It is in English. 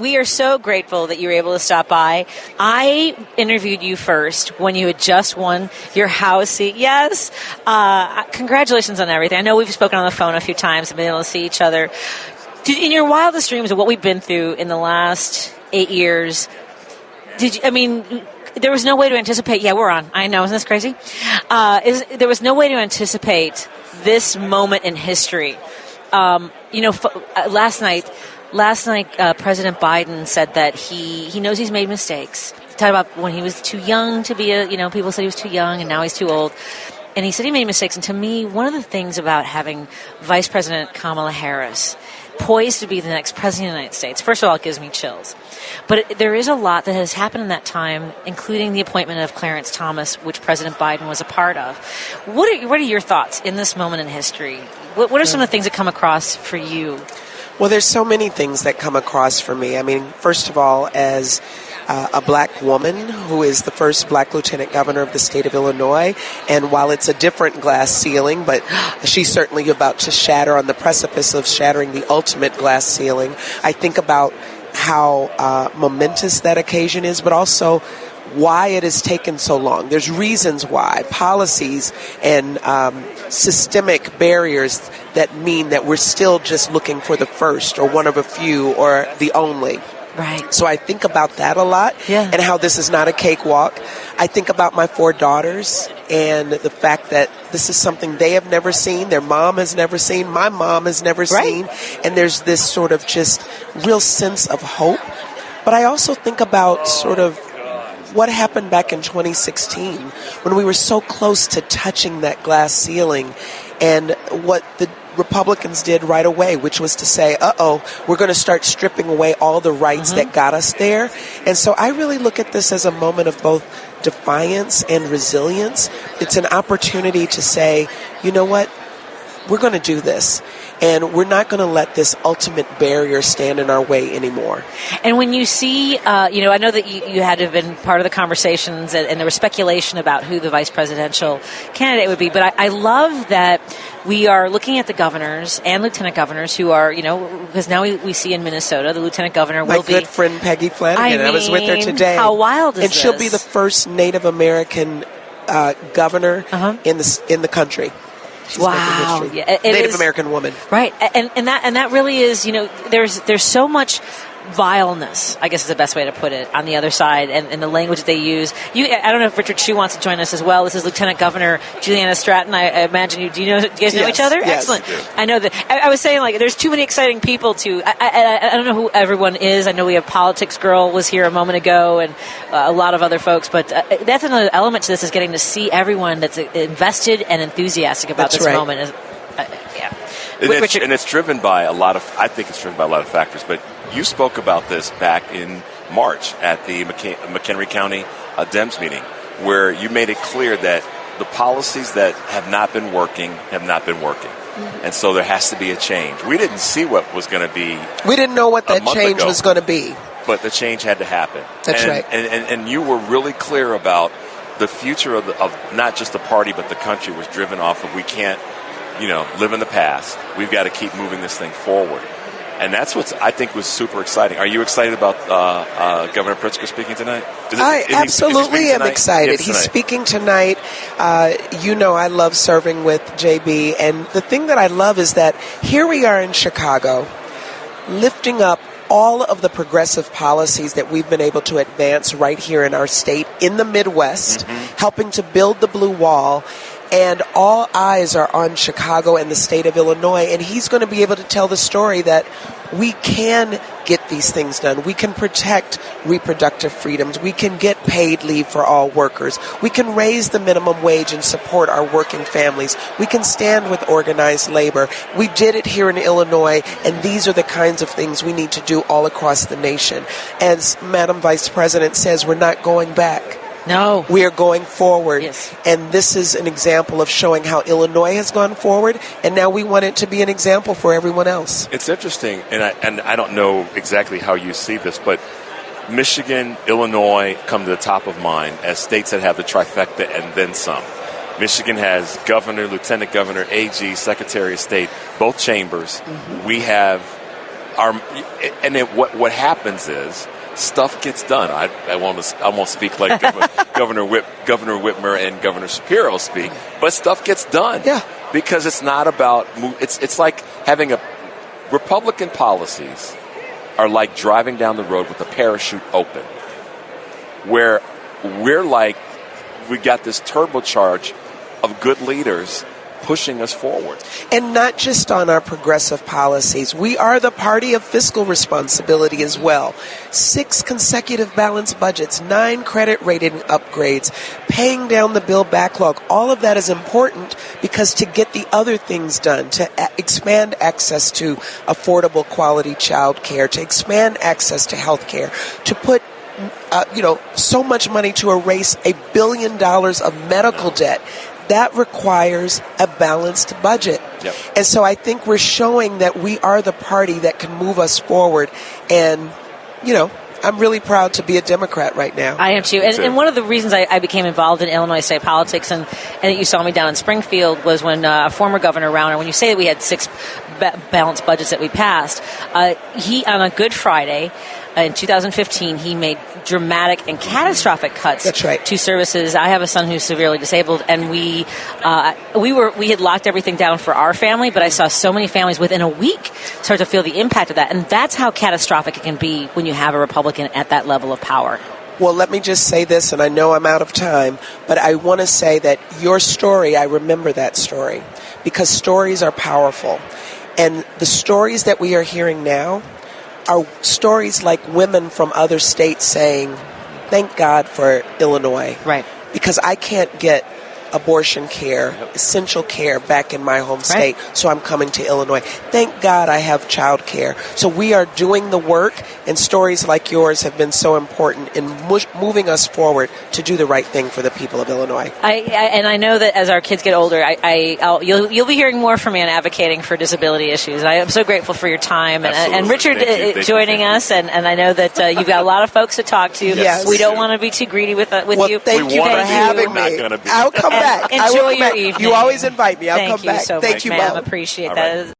we are so grateful that you were able to stop by. I interviewed you first when you had just won your House seat. Yes. Congratulations on everything. I know we've spoken on the phone a few times and been able to see each other. In your wildest dreams of what we've been through in the last 8 years, there was no way to anticipate. Yeah, we're on. I know. Isn't this crazy? There was no way to anticipate this moment in history. Last night, President Biden said that he knows he's made mistakes. He talked about when he was too young to be people said he was too young and now he's too old. And he said he made mistakes. And to me, one of the things about having Vice President Kamala Harris poised to be the next president of the United States, first of all, it gives me chills. But there is a lot that has happened in that time, including the appointment of Clarence Thomas, which President Biden was a part of. What are your thoughts in this moment in history? What are some of the things that come across for you? Well, there's so many things that come across for me. I mean, first of all, as a black woman who is the first black lieutenant governor of the state of Illinois, and while it's a different glass ceiling, but she's certainly about to shatter on the precipice of shattering the ultimate glass ceiling, I think about how momentous that occasion is, but also why it has taken so long. There's reasons why, policies and systemic barriers that mean that we're still just looking for the first or one of a few or the only. Right. So I think about that a lot and how this is not a cakewalk. I think about my 4 daughters and the fact that this is something they have never seen, their mom has never seen, my mom has never seen, and there's this sort of just real sense of hope. But I also think about sort of what happened back in 2016 when we were so close to touching that glass ceiling, and what the Republicans did right away, which was to say, we're going to start stripping away all the rights that got us there. And so I really look at this as a moment of both defiance and resilience. It's an opportunity to say, you know what, we're going to do this. And we're not going to let this ultimate barrier stand in our way anymore. And when you see, I know that you had to have been part of the conversations and there was speculation about who the vice presidential candidate would be. But I love that we are looking at the governors and lieutenant governors who are, because now we see in Minnesota, the lieutenant governor will be. My good friend Peggy Flanagan. I was with her today. How wild is this? And she'll be the first Native American governor in the country. She's wow. Yeah, Native American woman. Right. And that really is, there's so much vileness, I guess is the best way to put it, on the other side, and the language that they use. I don't know if Richard Hsu wants to join us as well. This is Lieutenant Governor Juliana Stratton. I imagine you guys know each other? Yes. Excellent. I know that. I was saying, there's too many exciting people to, I don't know who everyone is. I know we have Politics Girl was here a moment ago, and a lot of other folks, but that's another element to this, is getting to see everyone that's invested and enthusiastic about this moment. Yeah. And it's driven by I think it's driven by a lot of factors, but you spoke about this back in March at the McHenry County Dems meeting, where you made it clear that the policies that have not been working have not been working. Mm-hmm. And so there has to be a change. We didn't see what was going to be. We didn't know what that change was going to be. But the change had to happen. That's right. And you were really clear about the future of not just the party, but the country was driven off of we can't live in the past. We've got to keep moving this thing forward. And that's what I think was super exciting. Are you excited about Governor Pritzker speaking tonight? I absolutely am excited. He's speaking tonight. I love serving with JB. And the thing that I love is that here we are in Chicago, lifting up all of the progressive policies that we've been able to advance right here in our state, in the Midwest, helping to build the blue wall. And all eyes are on Chicago and the state of Illinois. And he's going to be able to tell the story that we can get these things done. We can protect reproductive freedoms. We can get paid leave for all workers. We can raise the minimum wage and support our working families. We can stand with organized labor. We did it here in Illinois, and these are the kinds of things we need to do all across the nation. As Madam Vice President says, we're not going back. No. We are going forward. Yes. And this is an example of showing how Illinois has gone forward, and now we want it to be an example for everyone else. It's interesting, and I don't know exactly how you see this, but Michigan, Illinois come to the top of mind as states that have the trifecta and then some. Michigan has governor, lieutenant governor, AG, secretary of state, both chambers. Mm-hmm. We have what happens is stuff gets done. I won't speak like Governor Whitmer and Governor Shapiro speak, but stuff gets done. Yeah. Because it's not about it's like having Republican policies are like driving down the road with a parachute open, where we got this turbocharge of good leaders pushing us forward. And not just on our progressive policies. We are the party of fiscal responsibility as well. 6 consecutive balanced budgets, 9 credit rating upgrades, paying down the bill backlog. All of that is important because to get the other things done, to expand access to affordable quality child care, to expand access to health care, to put so much money to erase $1 billion of medical debt. That requires a balanced budget. Yep. And so I think we're showing that we are the party that can move us forward. And, I'm really proud to be a Democrat right now. I am too. And one of the reasons I became involved in Illinois state politics and that you saw me down in Springfield was when former Governor Rauner, when you say that we had 6 balanced budgets that we passed, he, on a Good Friday, in 2015, he made dramatic and catastrophic cuts to services. I have a son who's severely disabled, and we had locked everything down for our family, but I saw so many families within a week start to feel the impact of that, and that's how catastrophic it can be when you have a Republican at that level of power. Well, let me just say this, and I know I'm out of time, but I want to say that your story, I remember that story, because stories are powerful. And the stories that we are hearing now are stories like women from other states saying, thank God for Illinois. Right. Because I can't get abortion care, essential care back in my home state, so I'm coming to Illinois. Thank God I have child care. So we are doing the work, and stories like yours have been so important in moving us forward to do the right thing for the people of Illinois. I know that as our kids get older, you'll be hearing more from me on advocating for disability issues. I am so grateful for your time and Richard joining us, and I know that you've got a lot of folks to talk to. Yes. We don't want to be too greedy with you. Thank you for having me. I'll come back. Enjoy your evening. You always invite me. I'll come back. Thank you so much, Thank you, ma'am. Mom. Appreciate that.